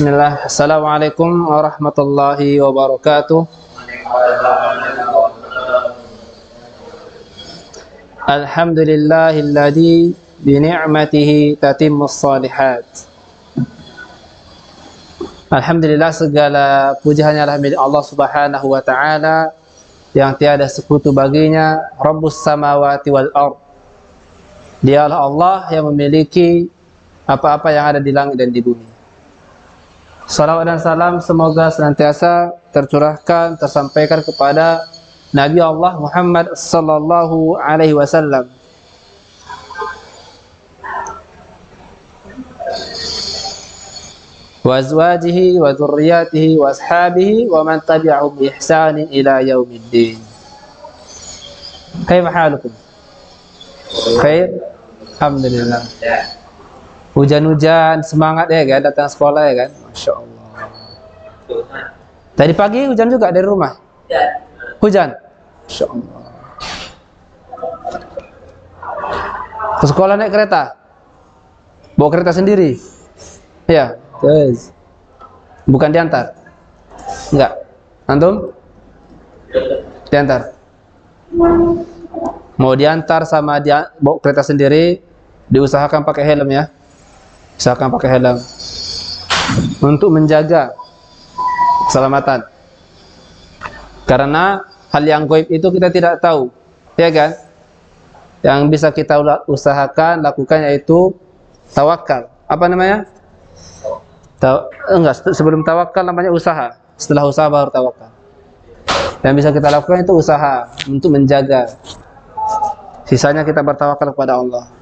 Bismillah. Assalamualaikum warahmatullahi wabarakatuh. Alhamdulillahilladzi bi ni'matihi tatimmus shalihat. Alhamdulillah, segala puji hanyalah milik Allah Subhanahu wa taala yang tiada sekutu baginya, Rabbus samawati wal ard. Dialah Allah yang memiliki apa-apa yang ada di langit dan di bumi. Salawat dan salam semoga senantiasa tercurahkan, tersampaikan kepada Nabi Allah Muhammad sallallahu alaihi wasallam, wa azwajihi wa dzurriyyatihi wa ashabihi wa man tabi'ahum bi ihsanin ila yaumiddin. Kaifa halukum? Khair? Alhamdulillah. Hujan-hujan, semangat ya kan, datang sekolah ya kan? Masya Allah. Tadi pagi hujan juga dari rumah? Hujan? Masya Allah. Ke sekolah naik kereta? Bawa kereta sendiri? Ya, yes. Bukan diantar? Enggak. Antum? Diantar? Mau diantar sama bawa kereta sendiri, diusahakan pakai helm ya. Usahakan pakai helm untuk menjaga keselamatan. Karena hal yang gaib itu kita tidak tahu, ya kan? Yang bisa kita usahakan lakukan yaitu tawakal. Apa namanya? Enggak, sebelum tawakal namanya usaha. Setelah usaha baru tawakal. Yang bisa kita lakukan itu usaha untuk menjaga. Sisanya kita bertawakal kepada Allah.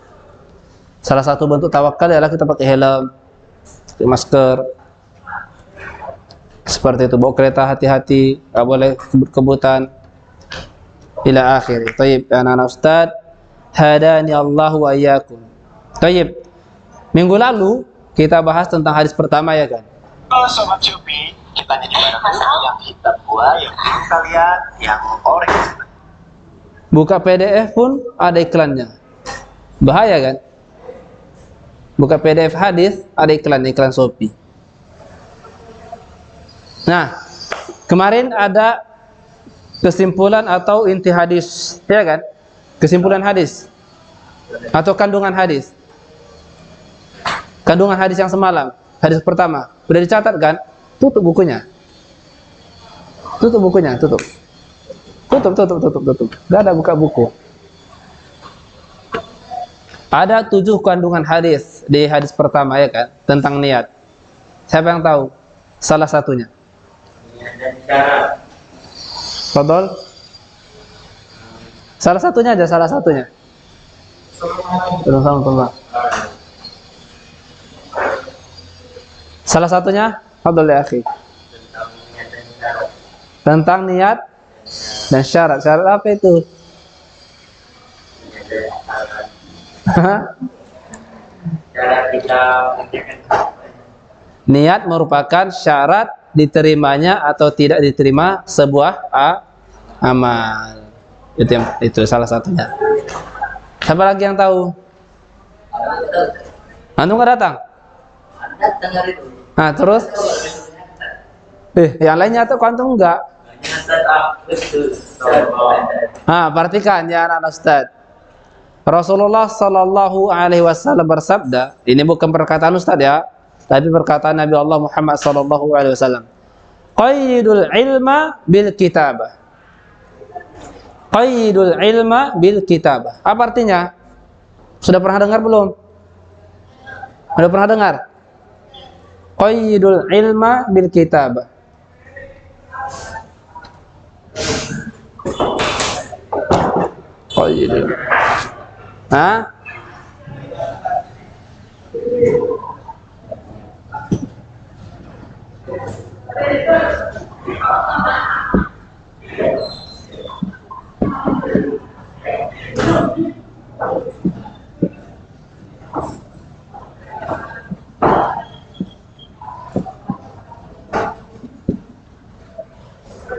Salah satu bentuk tawakal adalah kita pakai helm, pakai masker. Seperti itu, bawa kereta hati-hati, enggak boleh kebut-kebutan. Ila akhir. Baik, anak-anak Ustaz, hadani Allah wa iyyakum. Baik. Minggu lalu kita bahas tentang hadis pertama ya kan? Kalau sobat Cupi, kita nih di barang yang hitam gua, yang kita lihat, yang orange. Buka PDF pun ada iklannya. Bahaya kan? Buka PDF hadis, ada iklan Shopee. Nah, kemarin ada kesimpulan atau inti hadis, ya kan? Kesimpulan hadis atau kandungan hadis. Kandungan hadis yang semalam, hadis pertama, sudah dicatat kan? Tutup bukunya. Tutup bukunya, tutup. Tutup. Enggak ada buka buku. Ada 7 kandungan hadis di hadis pertama ya kan, tentang niat. Siapa yang tahu salah satunya? Fadol. Salah satunya aja, salah satunya. Sama-sama. Salah satunya, Fadol ya akhi. Tentang niat dan syarat. Syarat apa itu? Niat merupakan syarat diterimanya atau tidak diterima sebuah amal. Itu salah satunya. Siapa lagi yang tahu? Antum nggak datang? Nah terus? Yang lainnya tuh antum enggak? Nah, perhatikan ya anak-anak Ustaz. Rasulullah sallallahu alaihi wasallam bersabda, ini bukan perkataan Ustaz ya, tapi perkataan Nabi Allah Muhammad sallallahu alaihi wasallam. Qayyidul ilma bil kitabah. Qayyidul ilma bil kitabah. Apa artinya? Sudah pernah dengar belum? Sudah pernah dengar? Qayyidul ilma bil kitabah. Qayyidul. Hah?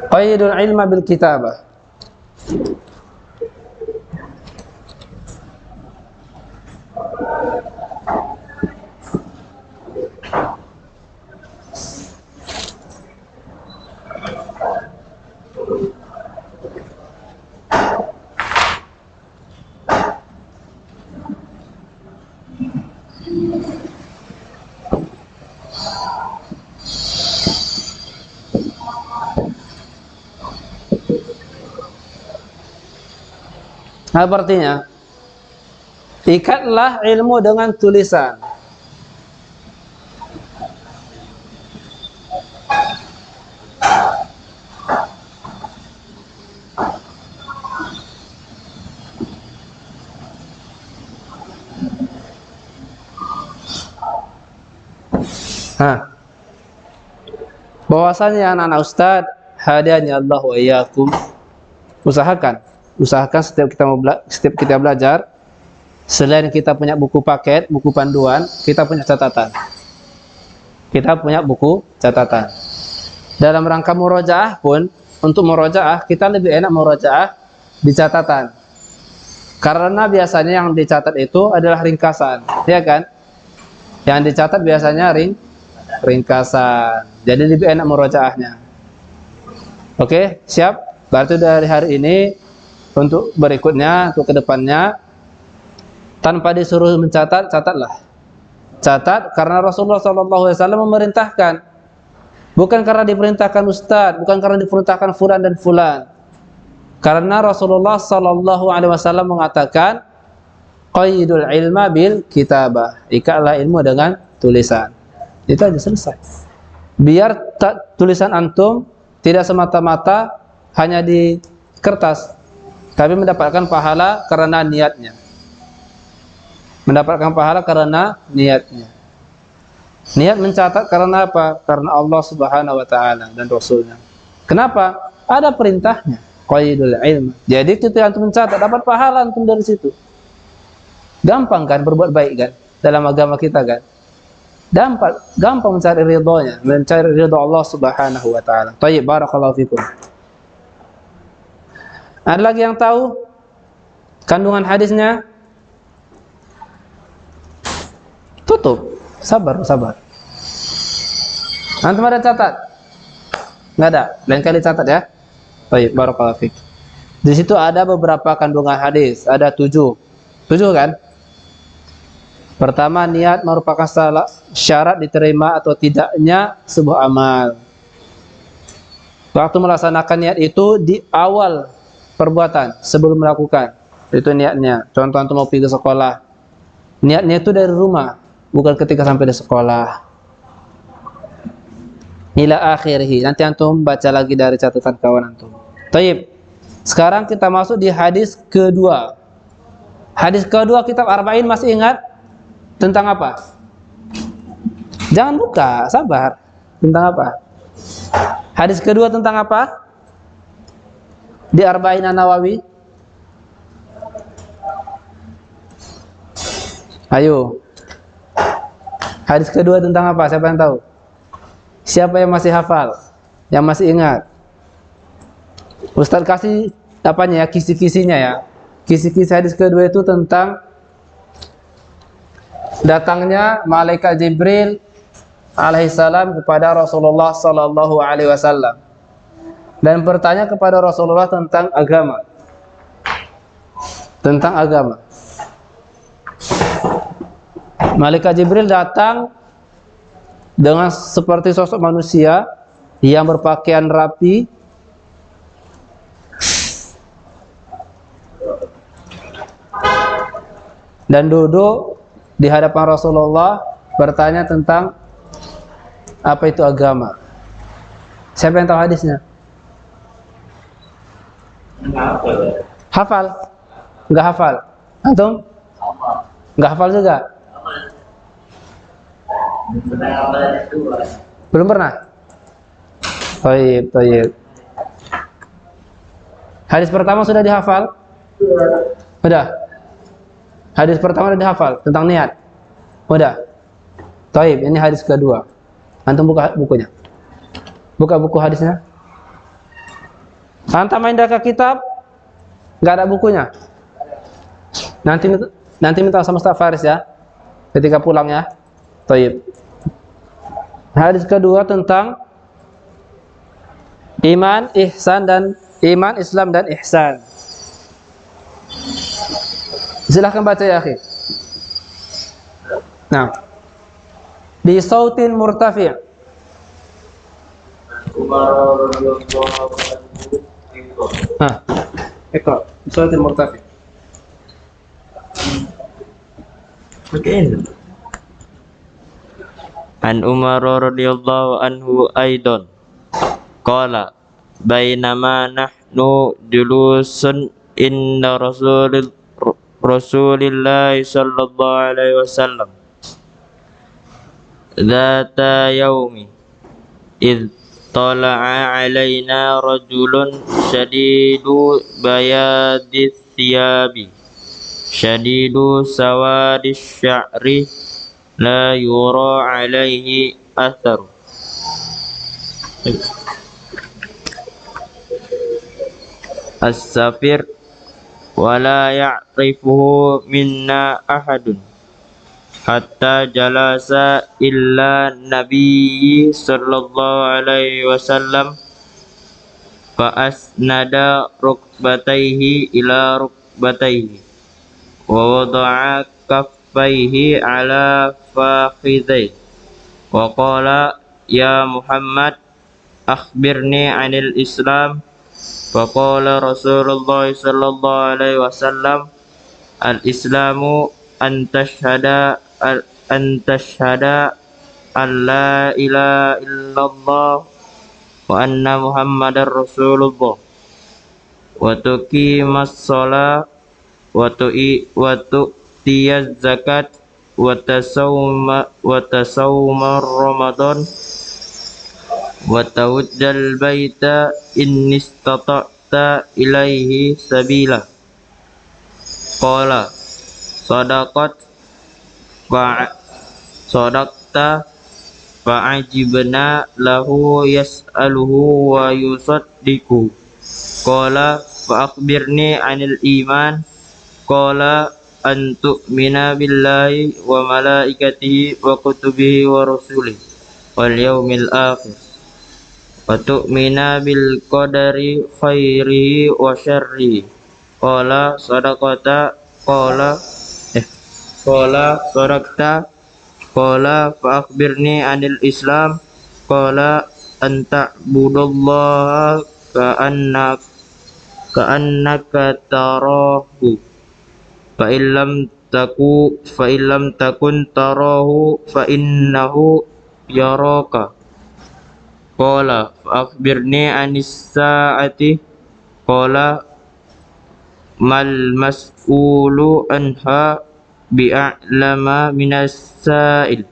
Qayyidul ilma bil kitabah. Apa artinya? Ikatlah ilmu dengan tulisan. Nah, bahwasanya anak-anak Ustaz, hadani Allah wa iyyakum, usahakan setiap kita belajar, selain kita punya buku paket, buku panduan, kita punya catatan. Kita punya buku catatan. Dalam rangka murojaah pun, untuk murojaah kita lebih enak murojaah di catatan. Karena biasanya yang dicatat itu adalah ringkasan, ya kan? Yang dicatat biasanya ringkasan. Jadi lebih enak murojaahnya. Oke, siap? Berarti dari hari ini untuk berikutnya, untuk kedepannya, tanpa disuruh mencatat, catatlah. Catat karena Rasulullah SAW memerintahkan. Bukan karena diperintahkan Ustaz, bukan karena diperintahkan fulan dan fulan. Karena Rasulullah SAW mengatakan, qaidul ilma bil kitabah. Ikatlah ilmu dengan tulisan. Itu aja, selesai. Biar tulisan antum tidak semata-mata hanya di kertas, tapi mendapatkan pahala karena niatnya. Mendapatkan pahala karena niatnya. Niat mencatat karena apa? Karena Allah Subhanahu wa taala dan Rasulnya. Kenapa? Ada perintahnya, qaidul ilm. Jadi ketika antum mencatat dapat pahala antum dari situ. Gampang kan berbuat baik kan dalam agama kita kan? Gampang mencari ridhonya, mencari ridho Allah Subhanahu wa taala. Thayyib, barakallahu fikum. Ada lagi yang tahu kandungan hadisnya? Tutup. Sabar. Antum ada catat? Enggak ada. Lain kali catat ya. Baik, barakallahu fik. Di situ ada beberapa kandungan hadis, ada 7. 7 kan? Pertama, niat merupakan syarat diterima atau tidaknya sebuah amal. Waktu melaksanakan niat itu di awal perbuatan, sebelum melakukan. Itu niatnya. Contoh antum mau pergi ke sekolah. Niatnya itu dari rumah, bukan ketika sampai di sekolah. Ila akhirih. Nanti antum baca lagi dari catatan kawan antum. Taib. Sekarang kita masuk di hadis kedua. Hadis kedua kitab Arba'in, masih ingat? Tentang apa? Jangan buka, sabar. Tentang apa? Hadis kedua tentang apa? Di Arba'in An-Nawawi. Ayo. Hadis kedua tentang apa? Siapa yang tahu? Siapa yang masih hafal? Yang masih ingat? Ustaz kasih apanya ya? Kisi-kisinya ya. Kisi-kisi hadis kedua itu tentang datangnya malaikat Jibril alaihissalam kepada Rasulullah sallallahu alaihi wasallam dan bertanya kepada Rasulullah tentang agama. Tentang agama. Malaikat Jibril datang dengan seperti sosok manusia yang berpakaian rapi, dan duduk di hadapan Rasulullah bertanya tentang apa itu agama. Siapa yang tahu hadisnya? Hafal? Enggak hafal? Antum? Enggak hafal juga? Belum pernah? Baik. Hadis pertama sudah dihafal? Sudah? Hadis pertama sudah dihafal tentang niat? Sudah? Baik, ini hadis kedua. Antum buka bukunya. Buka buku hadisnya. Antum main ke kitab, enggak ada bukunya. Nanti minta sama Ustaz Faris ya. Ketika pulang ya. Baik. Hadis kedua tentang iman, Islam dan ihsan. Silahkan baca ya akhi. Nah, di sautin murtafi'. Nah, ikra. Di sautin murtafi'. Mungkin. An Umar radhiyallahu anhu aidan qala bainama nahnu julusun inna Rasulillah sallallahu alaihi wasallam dzata yaumi id tala'a alaina rajulun syadidu bayadis thiyabi syadidu sawadis sya'ri la yura alaihi athar as-safir wala ya'rifuhu minna ahadun hatta jalasa illa nabiyyi sallallahu alaihi wasallam fa asnada rukbatayhi ila rukbatayhi wa wada'a kaffaihi ala fakhidhi wa qala ya Muhammad akhbirni 'anil Islam fa qala Rasulullah sallallahu alaihi wasallam al-islamu an tashhada an la ilaha illallah wa anna Muhammadar Rasulullah wa tuqimas shalah wa tu'tiyaz zakat wa tasawma Ramadan wa tawajjal baita in istata'ta ilaihi sabila qala sadaqta fa'ajibna lahu yas'aluhu wa yusaddiqu qala fa akhbirni 'anil iman qala an tu'mina billahi wa malaikatihi wa kutubihi wa rusulihi wal yaumil akhir wa tu'mina bil qadari khairihi wa syarrihi qala sadaqta qala sadaqta qala fa akhbirni 'anil islam qala an ta'budallaha ka'annaka tarahu fa illam takun tarahu fa innahu yaraka qala fa akhbirni 'anis sa'ati qala mal mas'ulu anha bi'a'lama minas sa'il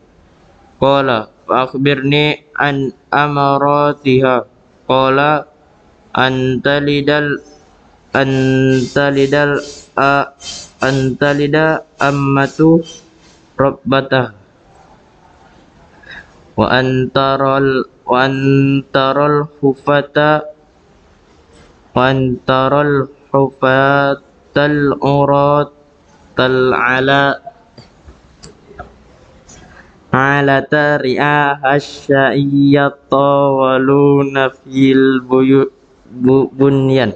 qala fa akhbirni an amaratiha qala antalida ammatu rabbata wa antaral hufatal uratal alata ri'ahasya'iyata waluna fil bunyan.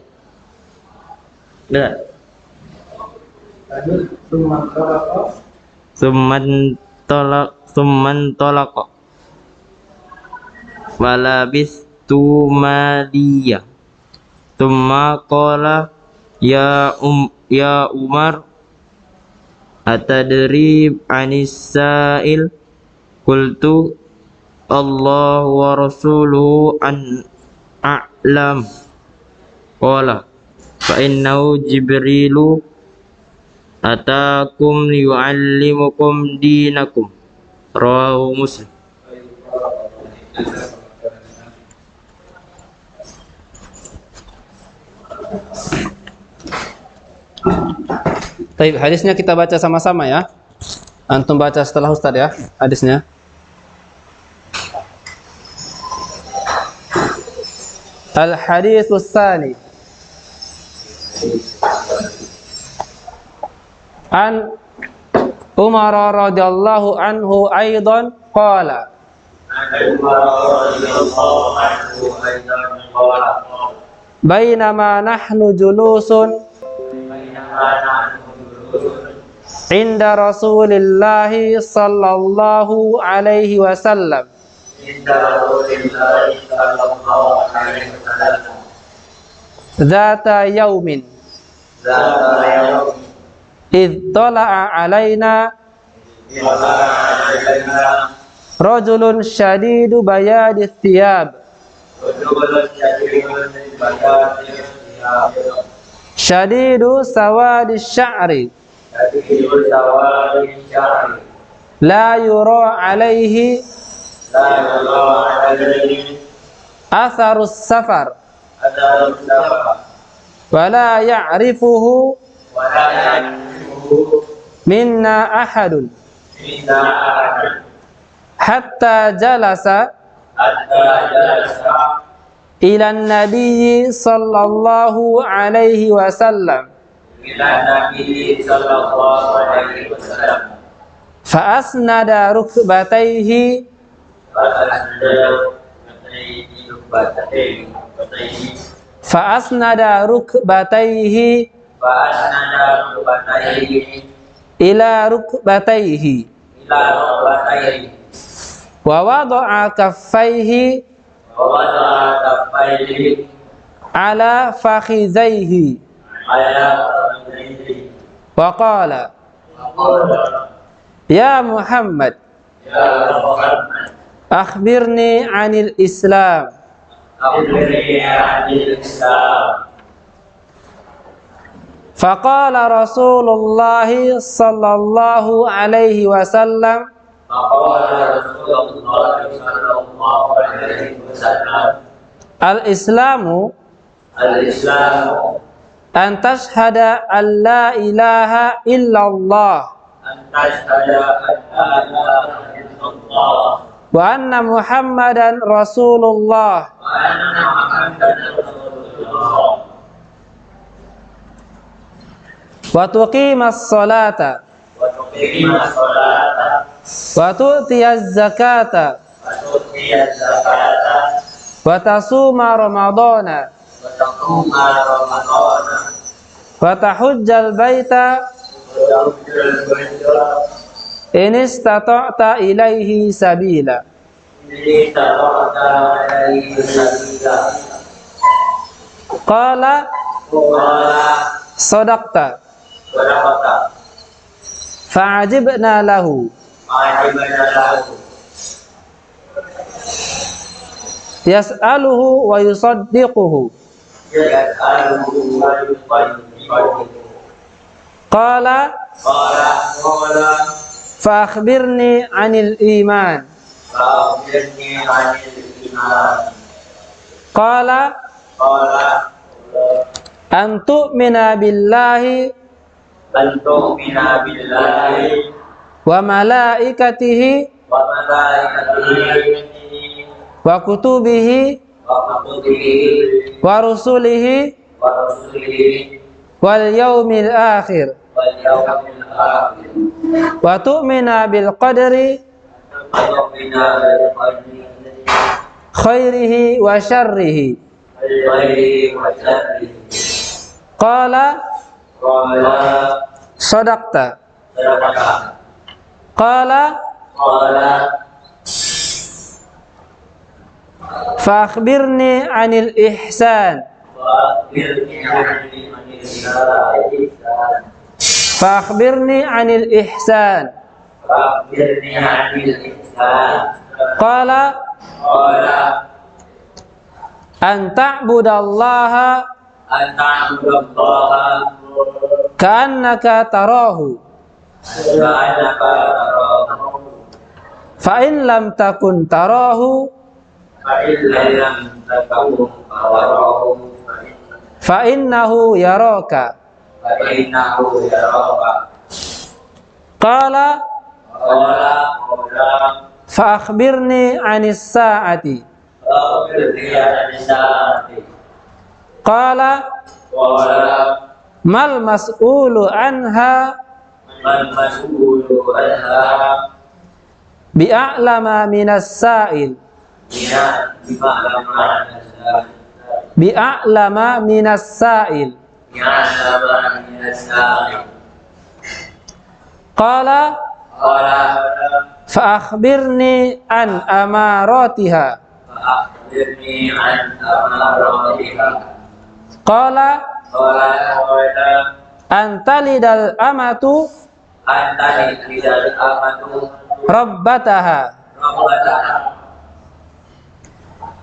Summan tolaqa walabistu maliya thumma qala ya Umar atadri anis sa'il qultu Allah wa rasuluhu an a'lam qala fa innahu Jibrilu atakum yu'allimukum dinakum rawahu Muslim. Baik, hadisnya kita baca sama-sama ya. Antum baca setelah Ustaz ya hadisnya. Al-haditsus tsani an Umar radhiyallahu anhu aidan qala bainama nahnu julusun inda Rasulillahi sallallahu alaihi wasallam dzata yaumin idh tala'a alaina Rajulun syadidu bayadi thiyab. Syadidu sawadi sya'ri. La yura alaihi atharus safar. Wala ya'rifuhu minna ahadun. Hatta jalasa ila nabiyyi sallallahu alaihi wasallam. Fa asnada rukbatayhi ila rukbatayhi wa wada'a kaffayhi ala fakhidhayhi wa qala ya Muhammad akhbirni 'anil Islam. Faqala Rasulullah sallallahu alaihi wasallam al-Islamu an tashhada an la ilaha illallah wa anna Muhammadan Rasulullah wa tuqimas salata wa tu'tiyaz zakata wa tasuma ramadana wa tahujjal baita in istata'ta ilaihi sabila. Qala sadaqta fa'ajibna lahu yas'aluhu wa yusaddiquhu. Qala fa akhbirni 'anil iman. Qala an tu'mina billahi wa malaikatihi wa kutubihi wa rusulihi wal yaumil akhir wa tu'mina bil qadri khairihi wa syarrihi. Qala sadaqta. Qala fa akhbirni 'anil ihsan. Fa akhbirni 'anil ihsan. Qala an ta'budallaha ka'annaka tarahu fa in lam takun tarahu fa innahu yaraka. Qala fa akhbirni 'anis sa'ati. Qala mal mas'ulu anha bi'a'lama minas sa'il. Bi'a'lama minas sa'il. Qala fa akhbirni an amaratiha. Qala an talidal amatu antani tidak amanu rabbataha rabbataha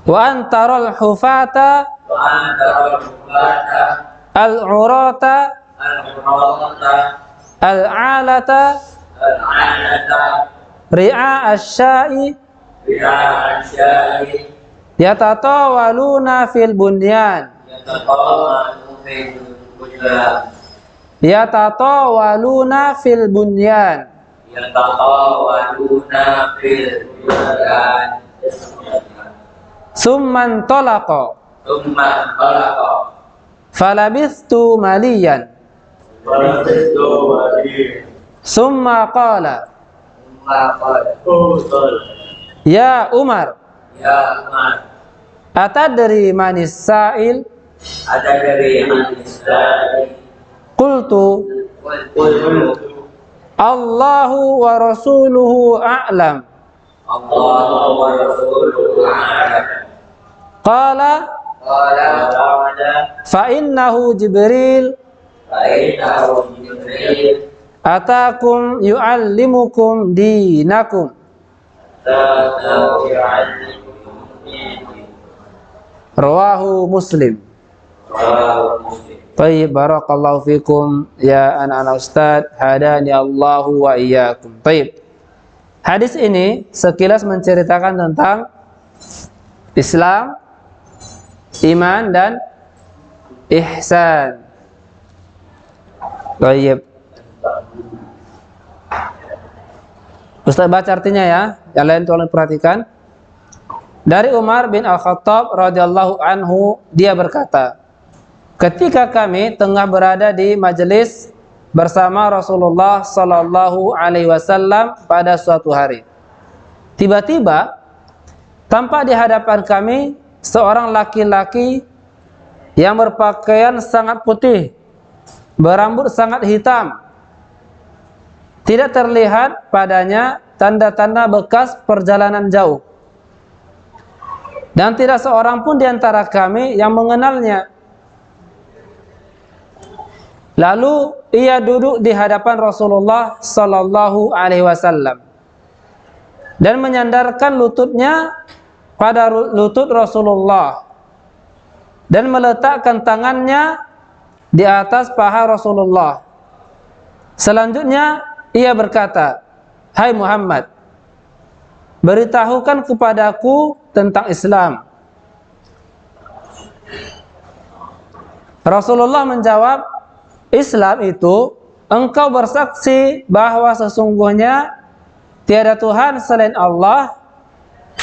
wa antaral hufata wa antara rubata al-urata al-murata al-alata al-anata ri'a asy-sya'i bi'a syari yatatawaluna fil bunyan yatatawanu fil bunyan yatatawaluna fil bunyan yatatawaluna fil bunyan summan talaqa thumma khalaqa falabistu maliyan walabistu wali summa qala thumma qala ya Umar ya Umar atadri manis sa'il ada dari Islam qultu Allahu wa rasuluhu a'lam Allah wa rasuluhu a'lam qala qala fa innahu Jibril fa'inahu Jibril atakum yu'allimukum dinakum ta'tahu yu'allimukum rawahu Muslim. Tayyib, barakallahu fikum ya anak-anak ustaz, hadani Allahu wa iyyakum. Tayyib. Hadis ini sekilas menceritakan tentang Islam, iman dan ihsan. Tayyib. Ustaz baca artinya ya, yang lain tolong perhatikan. Dari Umar bin Al-Khattab radhiyallahu anhu, dia berkata, ketika kami tengah berada di majelis bersama Rasulullah sallallahu alaihi wasallam pada suatu hari, tiba-tiba tampak di hadapan kami seorang laki-laki yang berpakaian sangat putih, berambut sangat hitam. Tidak terlihat padanya tanda-tanda bekas perjalanan jauh. Dan tidak seorang pun di antara kami yang mengenalnya. Lalu ia duduk di hadapan Rasulullah sallallahu alaihi wasallam dan menyandarkan lututnya pada lutut Rasulullah dan meletakkan tangannya di atas paha Rasulullah. Selanjutnya ia berkata, "Hai Muhammad, beritahukan kepadaku tentang Islam." Rasulullah menjawab, Islam itu engkau bersaksi bahwa sesungguhnya tiada Tuhan selain Allah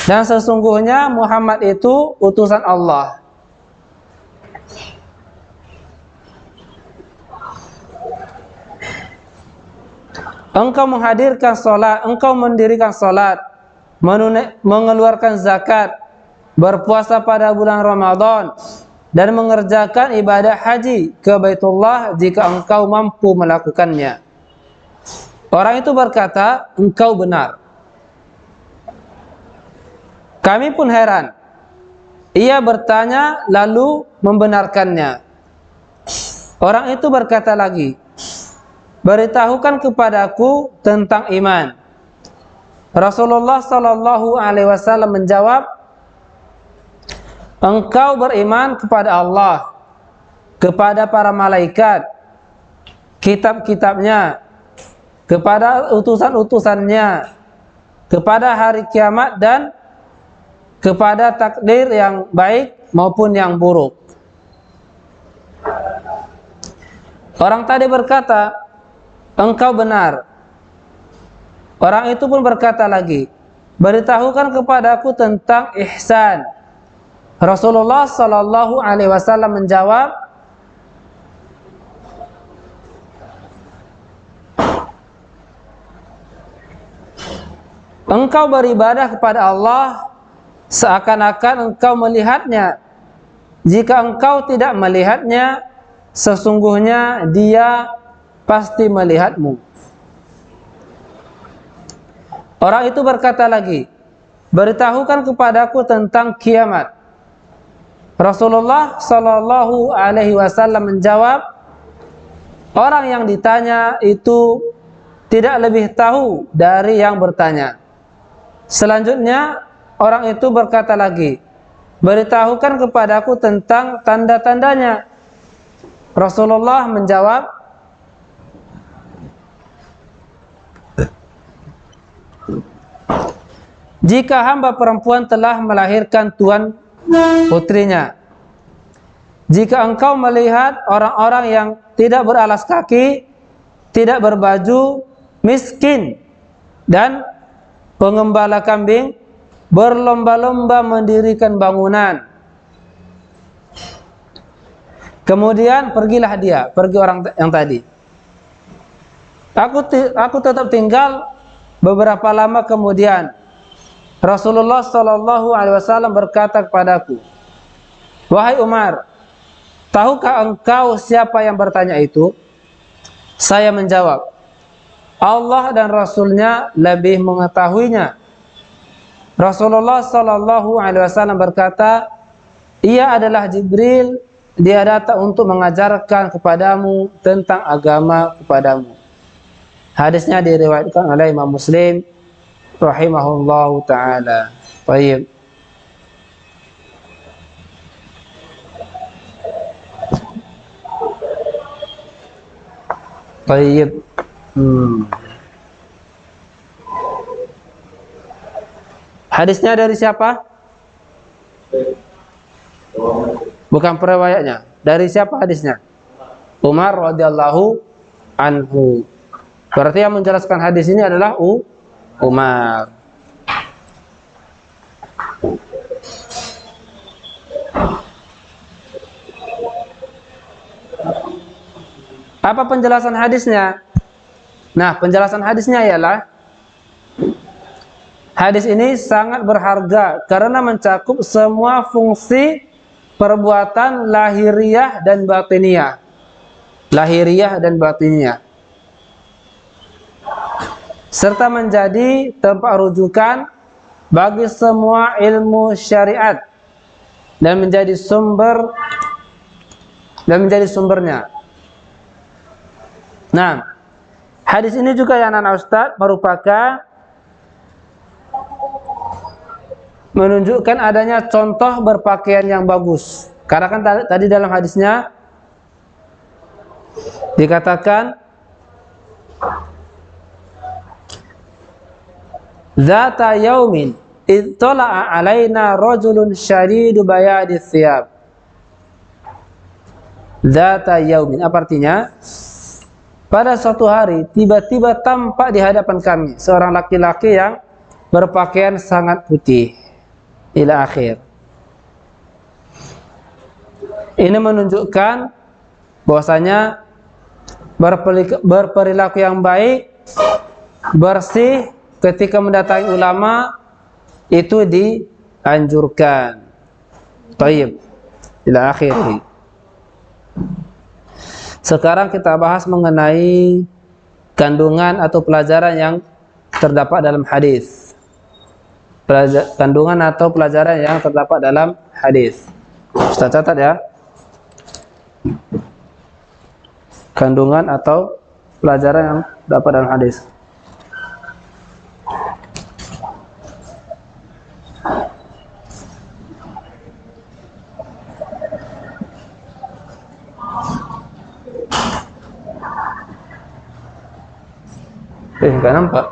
dan sesungguhnya Muhammad itu utusan Allah. Engkau menghadirkan salat, engkau mendirikan salat, mengeluarkan zakat, berpuasa pada bulan Ramadan, dan mengerjakan ibadah haji ke Baitullah jika engkau mampu melakukannya. Orang itu berkata, engkau benar. Kami pun heran. Ia bertanya lalu membenarkannya. Orang itu berkata lagi, beritahukan kepadaku tentang iman. Rasulullah sallallahu alaihi wasallam menjawab, engkau beriman kepada Allah, kepada para malaikat, kitab-kitabnya, kepada utusan-utusannya, kepada hari kiamat dan kepada takdir yang baik maupun yang buruk. Orang tadi berkata, engkau benar. Orang itu pun berkata lagi, beritahukan kepadaku tentang ihsan. Rasulullah sallallahu alaihi wasallam menjawab, engkau beribadah kepada Allah seakan-akan engkau melihatnya. Jika engkau tidak melihatnya, sesungguhnya Dia pasti melihatmu. Orang itu berkata lagi, beritahukan kepadaku tentang kiamat. Rasulullah sallallahu alaihi wasallam menjawab, orang yang ditanya itu tidak lebih tahu dari yang bertanya. Selanjutnya orang itu berkata lagi, beritahukan kepadaku tentang tanda-tandanya. Rasulullah menjawab, jika hamba perempuan telah melahirkan tuan putrinya, jika engkau melihat orang-orang yang tidak beralas kaki, tidak berbaju, miskin, dan pengembala kambing berlomba-lomba mendirikan bangunan, kemudian pergilah dia, pergi orang yang tadi. Aku tetap tinggal. Beberapa lama kemudian Rasulullah Shallallahu Alaihi Wasallam berkata kepadaku, wahai Umar, tahukah engkau siapa yang bertanya itu? Saya menjawab, Allah dan Rasulnya lebih mengetahuinya. Rasulullah Shallallahu Alaihi Wasallam berkata, ia adalah Jibril, dia datang untuk mengajarkan kepadamu tentang agama kepadamu. Hadisnya diriwayatkan oleh Imam Muslim rahimahullahu taala. Baik. Baik. Hadisnya dari siapa? Bukan periwayatnya. Dari siapa hadisnya? Umar radhiyallahu anhu. Berarti yang menjelaskan hadis ini adalah Umar. Apa penjelasan hadisnya? Nah, penjelasan hadisnya ialah hadis ini sangat berharga karena mencakup semua fungsi perbuatan lahiriah dan batiniah. Lahiriah dan batiniah. Serta menjadi tempat rujukan bagi semua ilmu syariat dan menjadi sumbernya. Nah, hadis ini juga ya anak Ustaz merupakan menunjukkan adanya contoh berpakaian yang bagus. Karena kan tadi dalam hadisnya dikatakan Zata yaumin ittala'a alaina rajulun syadidu bayadi thiyab. Zata yaumin, apa artinya? Pada suatu hari tiba-tiba tampak di hadapan kami seorang laki-laki yang berpakaian sangat putih. Ila akhir. Ini menunjukkan bahwasanya berperilaku yang baik, bersih ketika mendatangi ulama itu dianjurkan. Taib. Ila akhir. Sekarang kita bahas mengenai kandungan atau pelajaran yang terdapat dalam hadis. Kandungan atau pelajaran yang terdapat dalam hadis. Kita catat ya. Kandungan atau pelajaran yang terdapat dalam hadis. Nggak nampak.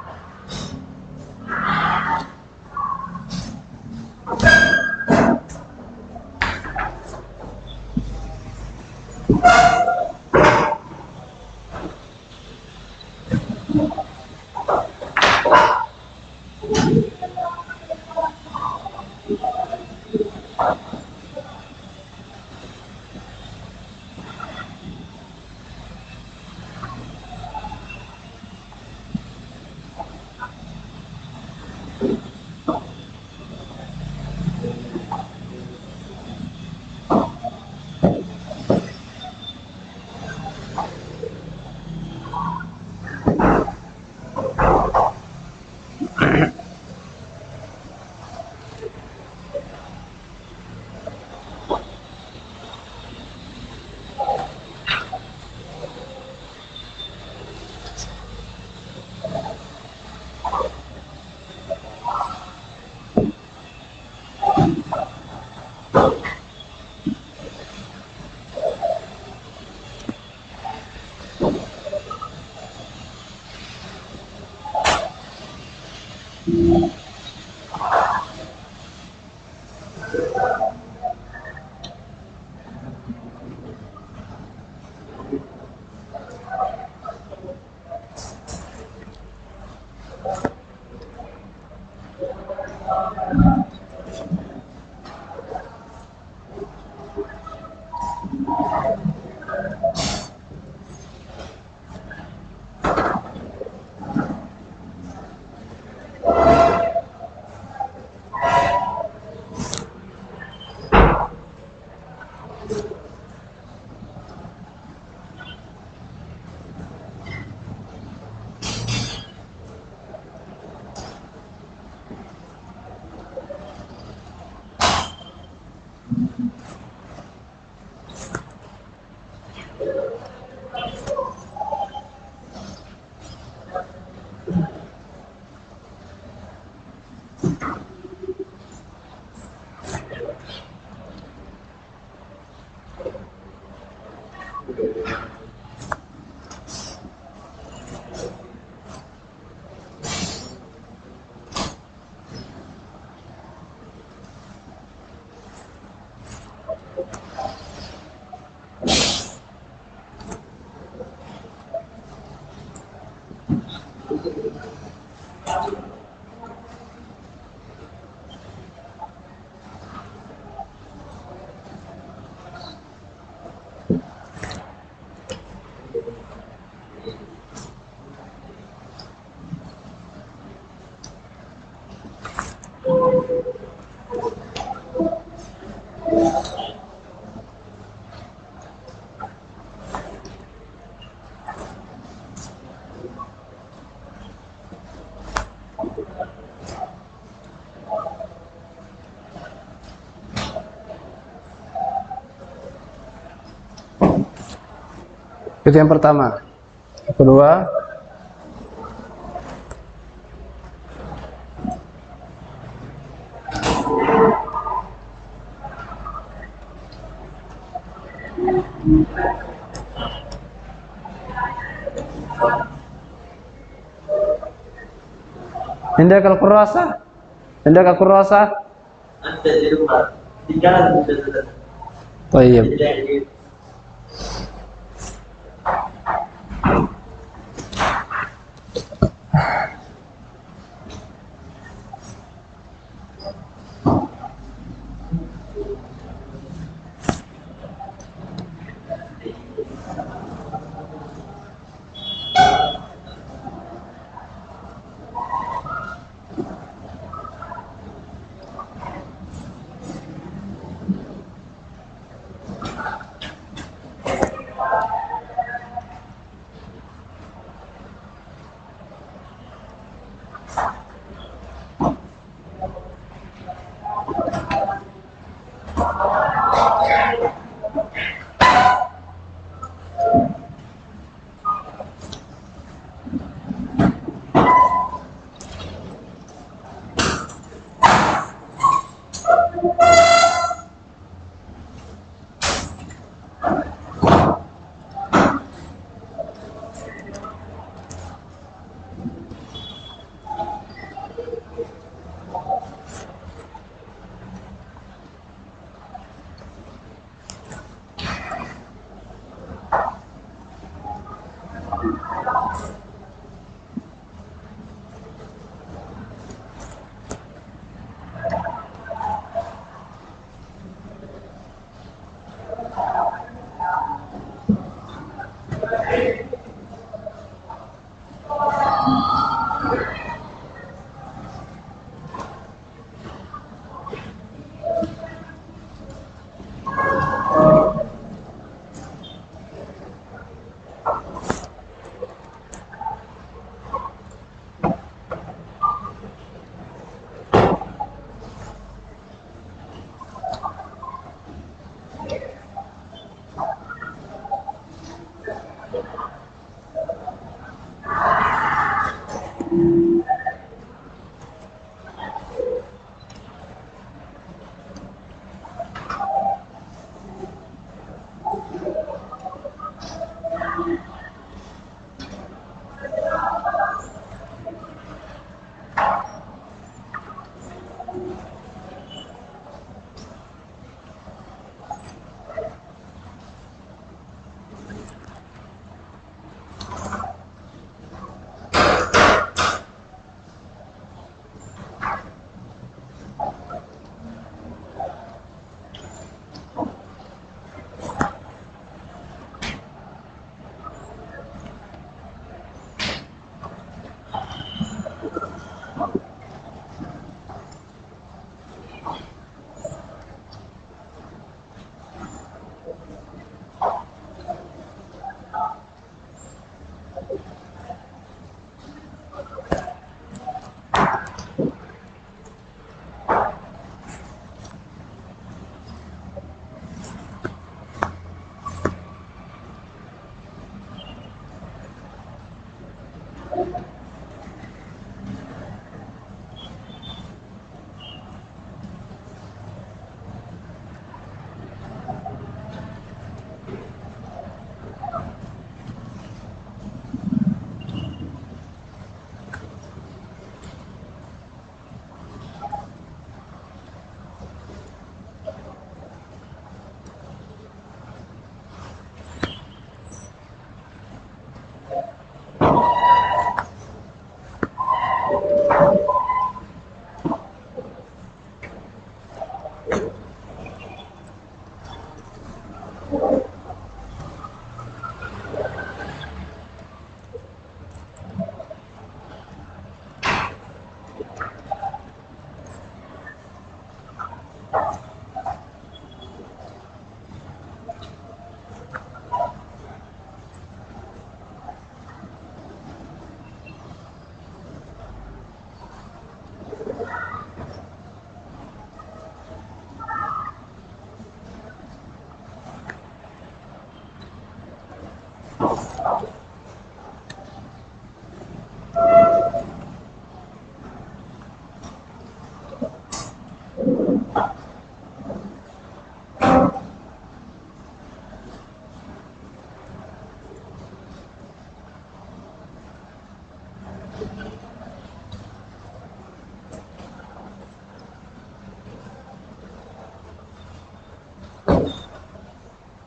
Itu yang pertama. Yang kedua, عندك الكراسة؟ عندك الكراسة؟ Ada di rumah. Tinggal sudah. طيب.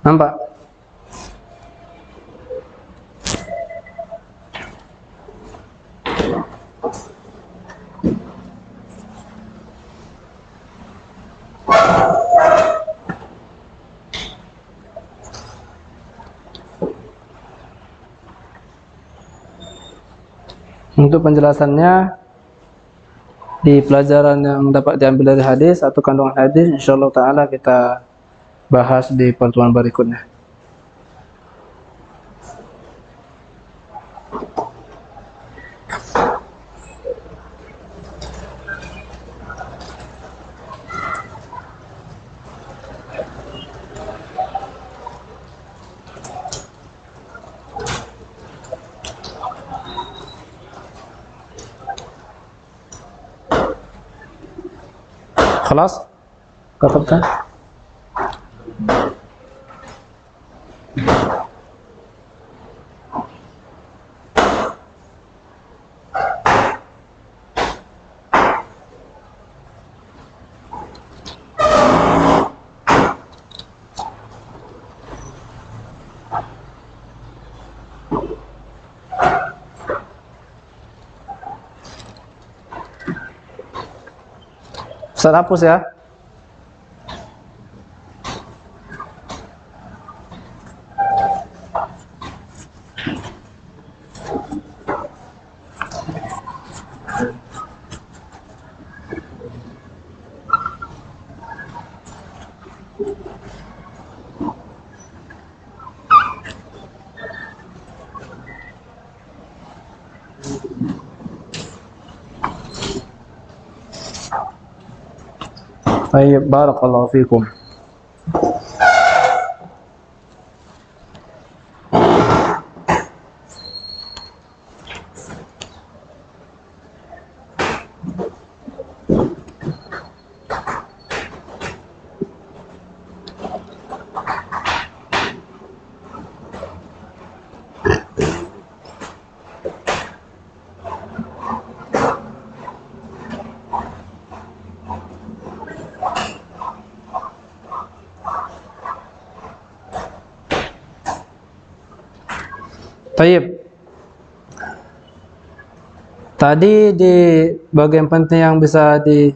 Nampak? Untuk penjelasannya di pelajaran yang dapat diambil dari hadis atau kandungan hadis, insyaallah taala kita bahas di pertemuan berikutnya. خلاص كتبت Ustaz hapus ya. Baik, barakallahu fikum. Tayyib. Tadi di bagian penting yang bisa di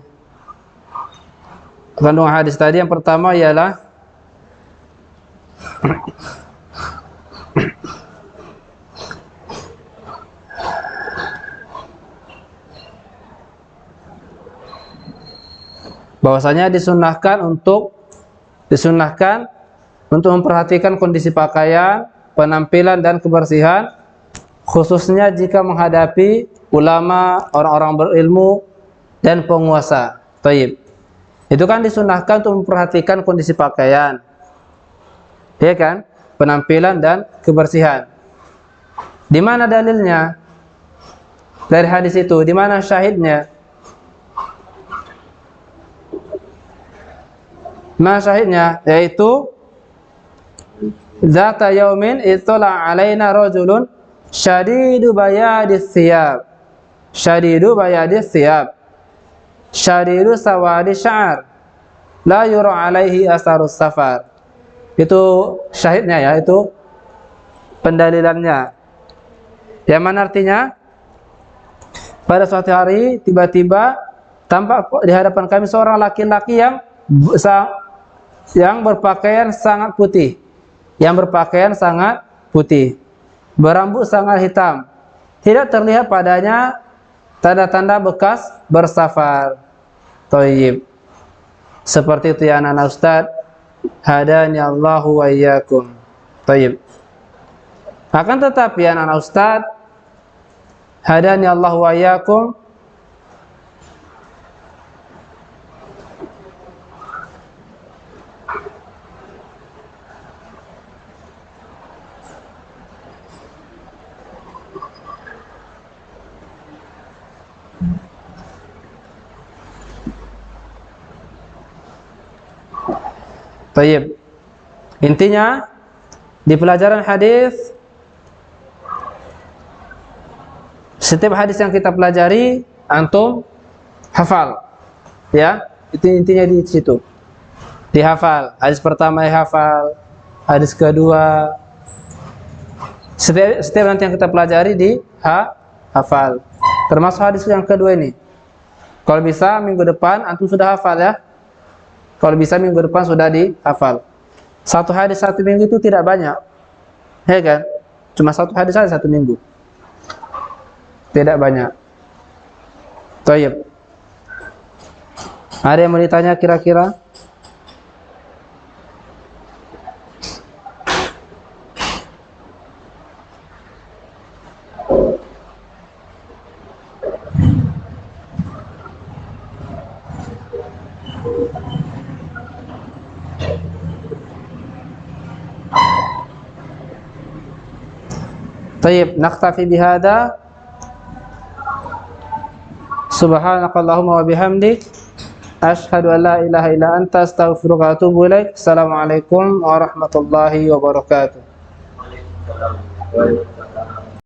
kandungan hadis tadi, yang pertama ialah bahwasanya disunahkan untuk memperhatikan kondisi pakaian, penampilan dan kebersihan, khususnya jika menghadapi ulama, orang-orang berilmu dan penguasa. Tayyib. Itu kan disunahkan untuk memperhatikan kondisi pakaian, ya kan? Penampilan dan kebersihan. Di mana dalilnya? Dari hadis itu, di mana syahidnya? Mana syahidnya? Yaitu Zata yaumin itla alaina rajulun syadidu bayadis thiyab. Syadidu bayadis thiyab. Syadidu sawadi sya'ar. La yura alaihi asarus safar. Itu syahidnya ya, itu pendalilannya. Yang mana artinya? Pada suatu hari tiba-tiba tampak di hadapan kami seorang laki-laki yang berpakaian sangat putih. Berambut sangat hitam. Tidak terlihat padanya tanda-tanda bekas bersafar. Thayyib. Seperti itu ya anak-anak Ustaz. Hadani Allahu wa iyyakum. Baik. Akan tetapi anak-anak Ustaz, hadani Allahu wa iyyakum Baik. Intinya di pelajaran hadis, setiap hadis yang kita pelajari antum hafal. Ya, itu intinya di situ. Dihafal. Hadis pertama dihafal, hadis kedua. Setiap nanti yang kita pelajari hafal. Termasuk hadis yang kedua ini. Kalau bisa minggu depan antum sudah hafal ya. Kalau bisa minggu depan sudah dihafal. Satu hadis satu minggu itu tidak banyak, ya kan? Cuma satu hadis saja satu minggu, tidak banyak. Baik. Ada yang mau ditanya kira-kira? Baik, naktafi bihada. Subhanakallahumma wa bihamdik, asyhadu an la ilaha illa anta, astaghfiruka wa atubu ilaik. Assalamualaikum warahmatullahi wabarakatuh.